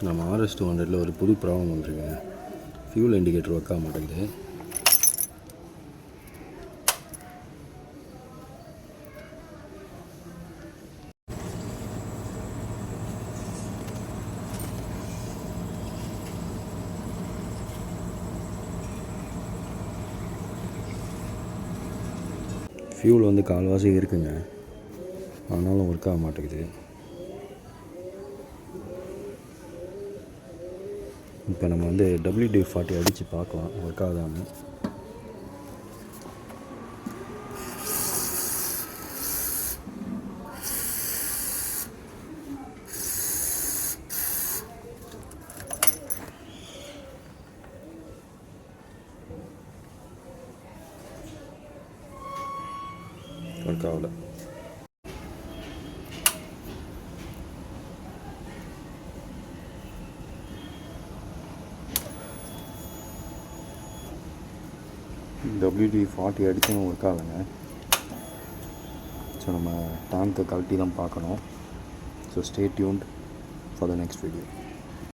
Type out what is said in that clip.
நம்ம RS200 ஒரு புது ப்ராப்ளம் வந்துருக்குங்க. ஃபியூல் இண்டிகேட்டர் ஒர்க் ஆக மாட்டேங்குது. ஃபியூல் வந்து கால்வாசி இருக்குங்க, ஆனாலும் ஒர்க் ஆக மாட்டேங்குது. இப்போ நம்ம வந்து WD-40 அடித்து பார்க்கலாம் ஒர்க் ஆகாதான்னு. ஒர்க் ஆகலை. WD-40 அடித்தும் work ஆகலைங்க. ஸோ நம்ம டேங்க்கை கழட்டி தான் பார்க்கணும். So stay tuned for the next video.